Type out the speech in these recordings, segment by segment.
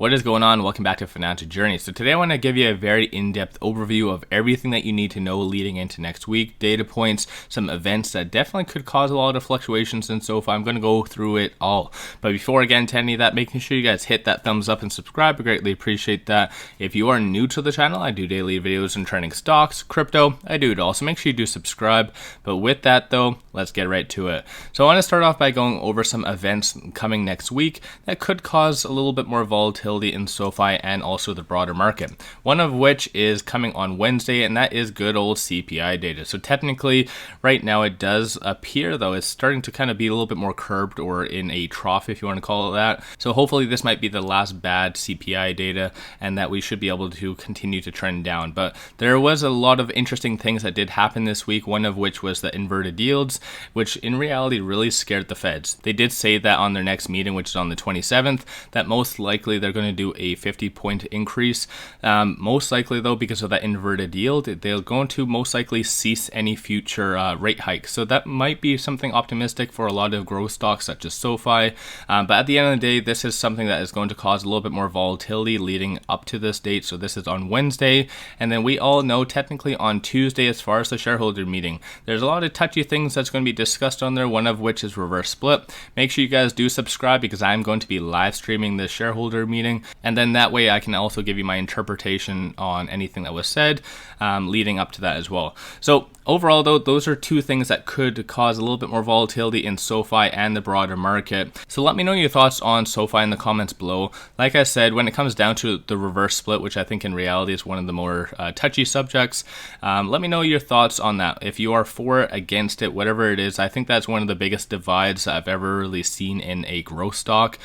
What is going on? Welcome back to Financial Journey. So today I want to give you a very in-depth overview of everything that you need to know leading into next week, data points, some events that definitely could cause a lot of fluctuations in SoFi. I'm going to go through it all. But before I get into any of that, making sure you guys hit that thumbs up and subscribe. I greatly appreciate that. If you are new to the channel, I do daily videos on trending stocks, crypto. I do it all, so make sure you do subscribe. But with that though, let's get right to it. So I want to start off by going over some events coming next week that could cause a little bit more volatility in SoFi and also the broader market. One of which is coming on Wednesday, and that is good old CPI data. So technically, right now it does appear though it's starting to kind of be a little bit more curbed or in a trough, if you want to call it that. So hopefully this might be the last bad CPI data and that we should be able to continue to trend down. But there was a lot of interesting things that did happen this week, one of which was the inverted yields, which in reality really scared the Feds. They did say that on their next meeting, which is on the 27th, that most likely they're going to do a 50-point increase. Most likely though, because of that inverted yield, they're going to most likely cease any future rate hikes. So that might be something optimistic for a lot of growth stocks such as SoFi. But at the end of the day, this is something that is going to cause a little bit more volatility leading up to this date. So this is on Wednesday. And then we all know technically on Tuesday, as far as the shareholder meeting, there's a lot of touchy things that's going to be discussed on there, one of which is reverse split. Make sure you guys do subscribe because I'm going to be live streaming the shareholder meeting. And then that way I can also give you my interpretation on anything that was said leading up to that as well. So overall though, those are two things that could cause a little bit more volatility in SoFi and the broader market. So let me know your thoughts on SoFi in the comments below. Like I said, when it comes down to the reverse split, which I think in reality is one of the more touchy subjects, let me know your thoughts on that. If you are for it, against it, whatever it is, I think that's one of the biggest divides I've ever really seen in a growth stock,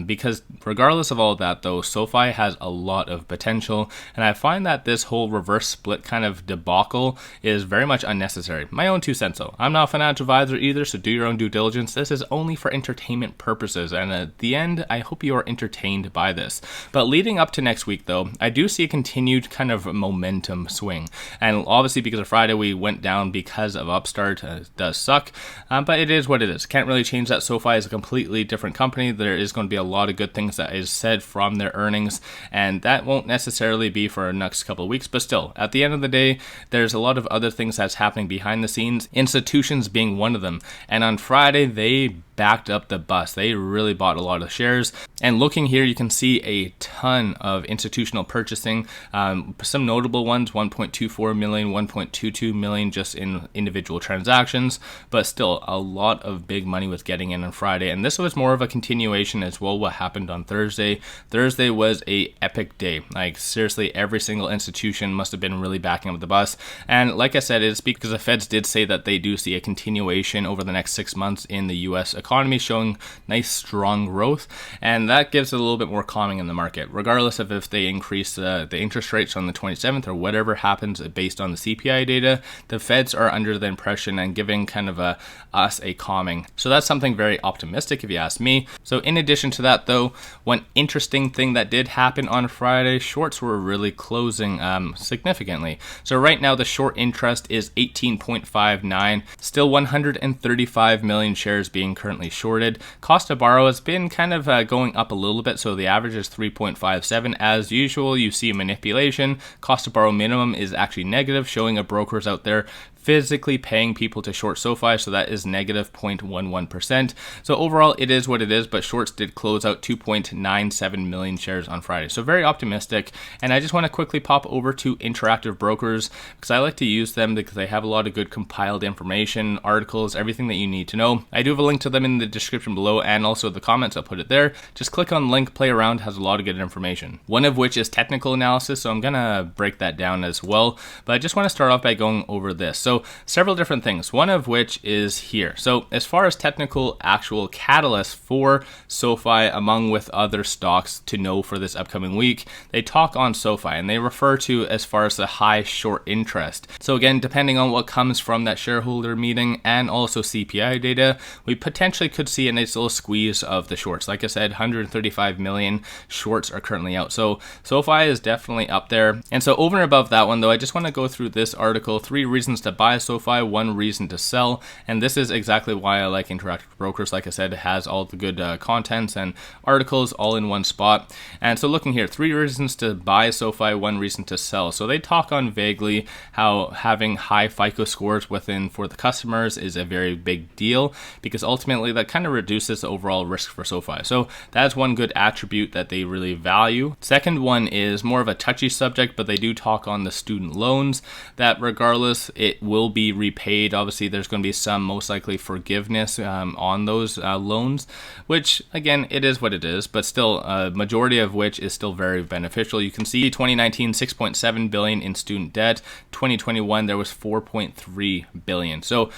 because regardless of all that though, SoFi has a lot of potential, and I find that this whole reverse split kind of debacle is very much unnecessary. My own 2 cents though. I'm not a financial advisor either, so do your own due diligence. This is only for entertainment purposes, and at the end, I hope you are entertained by this. But leading up to next week though, I do see a continued kind of momentum swing, and obviously because of Friday we went down because of Upstart. It does suck, but it is what it is. Can't really change that. SoFi is a completely different company. There is going to be a lot of good things that is said from their earnings, and that won't necessarily be for the next couple of weeks, but still, at the end of the day, there's a lot of other things that's happening behind the scenes, institutions being one of them. And on Friday, they backed up the bus. They really bought a lot of shares. And looking here, you can see a ton of institutional purchasing. Some notable ones, 1.24 million, 1.22 million just in individual transactions, but still a lot of big money was getting in on Friday. And this was more of a continuation as well what happened on Thursday. Thursday was a epic day. Like seriously, every single institution must have been really backing up the bus. And like I said, it's because the Feds did say that they do see a continuation over the next 6 months in the US economy, showing nice strong growth, and that gives it a little bit more calming in the market, regardless of if they increase the interest rates on the 27th or whatever happens based on the CPI data. The Feds are under the impression and giving kind of us a calming. So that's something very optimistic if you ask me. So in addition to that though, one interesting thing that did happen on Friday, shorts were really closing significantly. So right now the short interest is 18.59, still 135 million shares being currently shorted. Cost to borrow has been kind of going up a little bit, so the average is 3.57. As usual, you see manipulation. Cost to borrow minimum is actually negative, showing a brokers out there physically paying people to short SoFi, so that is negative 0.11%. So overall, it is what it is, but shorts did close out 2.97 million shares on Friday. So very optimistic, and I just want to quickly pop over to Interactive Brokers because I like to use them because they have a lot of good compiled information, articles, everything that you need to know. I do have a link to them in the description below and also the comments. I'll put it there. Just click on the link, play around, has a lot of good information. One of which is technical analysis, so I'm gonna break that down as well, but I just want to start off by going over this. So several different things, one of which is here. So as far as technical actual catalysts for SoFi among with other stocks to know for this upcoming week, they talk on SoFi and they refer to as far as the high short interest. So again, depending on what comes from that shareholder meeting and also CPI data, we potentially could see a nice little squeeze of the shorts. Like I said, 135 million shorts are currently out. So SoFi is definitely up there. And so over and above that one though, I just want to go through this article, 3 reasons to buy SoFi, one reason to sell, and this is exactly why I like Interactive Brokers. Like I said, it has all the good contents and articles all in one spot. And so looking here, 3 reasons to buy SoFi, 1 reason to sell. So they talk on vaguely how having high FICO scores for the customers is a very big deal, because ultimately that kind of reduces the overall risk for SoFi. So that's one good attribute that they really value. Second one is more of a touchy subject, but they do talk on the student loans, that regardless it will be repaid. Obviously there's going to be some most likely forgiveness on those loans, which again, it is what it is, but still a majority of which is still very beneficial. You can see 2019, 6.7 billion in student debt. 2021 there was 4.3 billion. So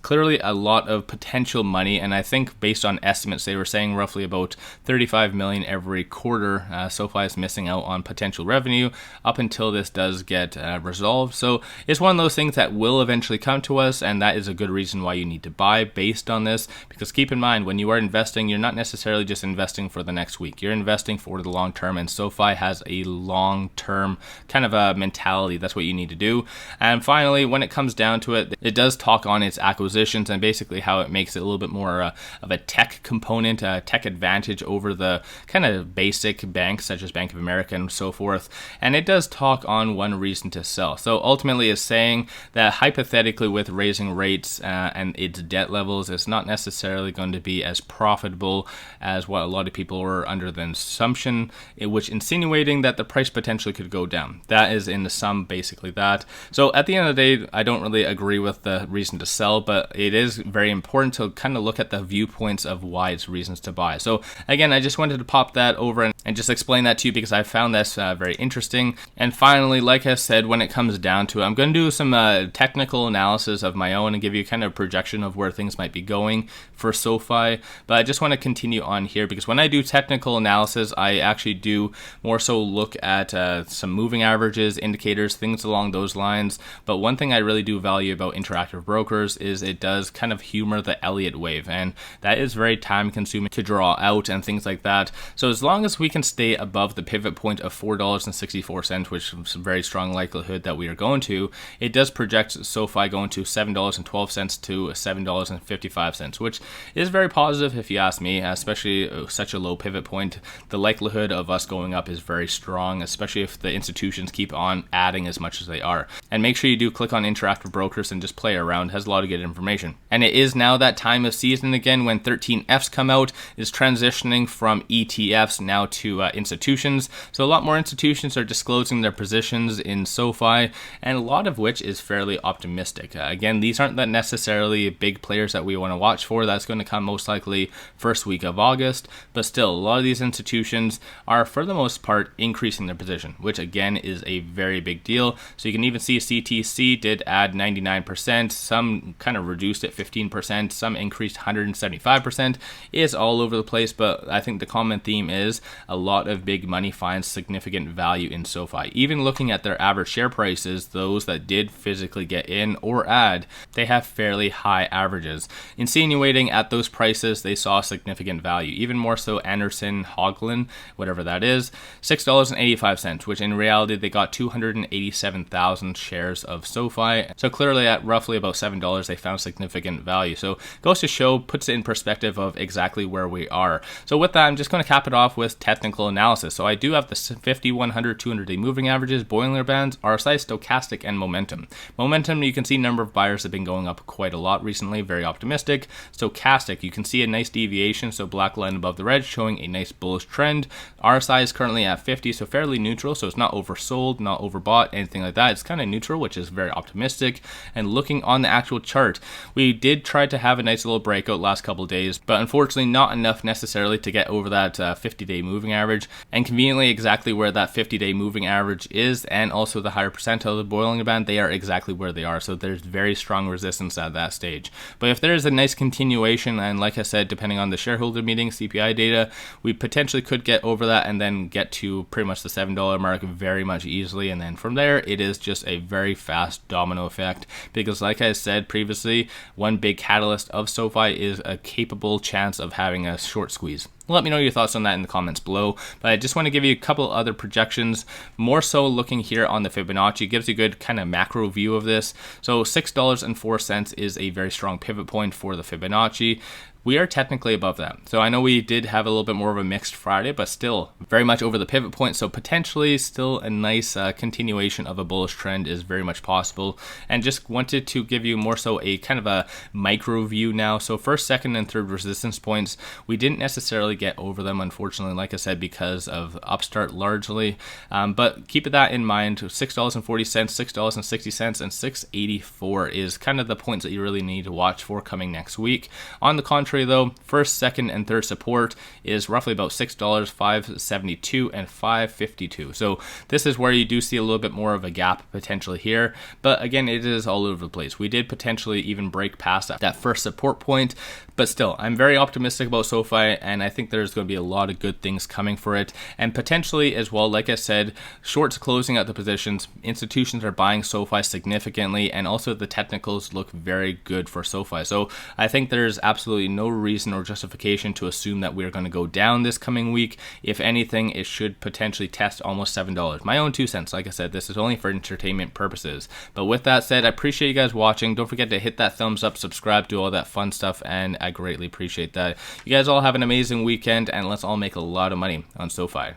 clearly a lot of potential money, and I think based on estimates they were saying roughly about 35 million every quarter SoFi is missing out on potential revenue up until this does get resolved. So it's one of those things that will eventually come to us, and that is a good reason why you need to buy based on this, because keep in mind, when you are investing, you're not necessarily just investing for the next week, you're investing for the long term, and SoFi has a long term kind of a mentality. That's what you need to do. And finally, when it comes down to it, it does talk on its acquisitions and basically how it makes it a little bit more of a tech component, a tech advantage over the kind of basic banks such as Bank of America and so forth. And it does talk on one reason to sell. So ultimately it's saying that hypothetically with raising rates and its debt levels, it's not necessarily going to be as profitable as what a lot of people were under the assumption, which insinuating that the price potentially could go down. That is in the sum basically that. So at the end of the day, I don't really agree with the reason to sell, but it is very important to kind of look at the viewpoints of why it's reasons to buy. So again, I just wanted to pop that over and just explain that to you because I found this very interesting. And finally, like I said, when it comes down to it, I'm going to do some technical analysis of my own and give you kind of a projection of where things might be going for SoFi. But I just want to continue on here because when I do technical analysis, I actually do more so look at some moving averages, indicators, things along those lines. But one thing I really do value about Interactive Brokers is it does kind of humor the Elliott wave, and that is very time consuming to draw out and things like that. So as long as we can stay above the pivot point of $4.64, which is a very strong likelihood that we are going to, it does project SoFi going to $7.12 to $7.55, which is very positive if you ask me, especially such a low pivot point. The likelihood of us going up is very strong, especially if the institutions keep on adding as much as they are. And make sure you do click on Interactive Brokers and just play around. It has a lot of good information. And it is now that time of season again when 13Fs come out, is transitioning from ETFs now to institutions. So a lot more institutions are disclosing their positions in SoFi, and a lot of which is fairly optimistic. Again, these aren't that necessarily big players that we want to watch for. That's going to come most likely first week of August, but still a lot of these institutions are for the most part increasing their position, which again is a very big deal. So you can even see CTC did add 99%, some kind of reduced at 15%, some increased 175%. It's all over the place, but I think the common theme is a lot of big money finds significant value in SoFi. Even looking at their average share prices, those that did physically get in or add, they have fairly high averages, insinuating at those prices they saw significant value. Even more so Anderson Hoagland, whatever that is, $6.85, which in reality they got 287,000 shares of SoFi. So clearly at roughly about $7 they found significant value. So goes to show, puts it in perspective of exactly where we are. So with that, I'm just going to cap it off with technical analysis. So I do have the 50, 100, 200-day moving averages, Bollinger Bands, RSI, stochastic, and momentum. Momentum, you can see number of buyers have been going up quite a lot recently, very optimistic. Stochastic, you can see a nice deviation, so black line above the red showing a nice bullish trend. RSI is currently at 50, so fairly neutral, so it's not oversold, not overbought, anything like that. It's kind of neutral, which is very optimistic. And looking on the actual chart, we did try to have a nice little breakout last couple of days, but unfortunately not enough necessarily to get over that 50-day moving average, and conveniently exactly where that 50-day moving average is, and also the higher percentile of the Bollinger Band, they are exactly where they are. So there's very strong resistance at that stage. But if there is a nice continuation, and like I said, depending on the shareholder meeting, CPI data, we potentially could get over that and then get to pretty much the $7 mark very much easily. And then from there, it is just a very fast domino effect, because like I said previously, one big catalyst of SoFi is a capable chance of having a short squeeze. Let me know your thoughts on that in the comments below. But I just want to give you a couple other projections, more so looking here on the Fibonacci. It gives you a good kind of macro view of this. So $6.04 is a very strong pivot point for the Fibonacci. We are technically above that. So I know we did have a little bit more of a mixed Friday, but still very much over the pivot point. So potentially still a nice continuation of a bullish trend is very much possible. And just wanted to give you more so a kind of a micro view now. So first, second, and third resistance points, we didn't necessarily get over them, unfortunately, like I said, because of Upstart largely. But keep that in mind. $6.40, $6.60, and $6.84 is kind of the points that you really need to watch for coming next week. On the contrary, though, first, second, and third support is roughly about $6, $5.72, and $5.52. So this is where you do see a little bit more of a gap potentially here. But again, it is all over the place. We did potentially even break past that first support point. But still, I'm very optimistic about SoFi, and I think there's going to be a lot of good things coming for it. And potentially as well, like I said, shorts closing out the positions. Institutions are buying SoFi significantly, and also the technicals look very good for SoFi. So I think there's absolutely no reason or justification to assume that we're going to go down this coming week. If anything, it should potentially test almost $7. My own 2 cents. Like I said, this is only for entertainment purposes. But with that said, I appreciate you guys watching. Don't forget to hit that thumbs up, subscribe, do all that fun stuff, and I greatly appreciate that. You guys all have an amazing weekend, and let's all make a lot of money on SoFi.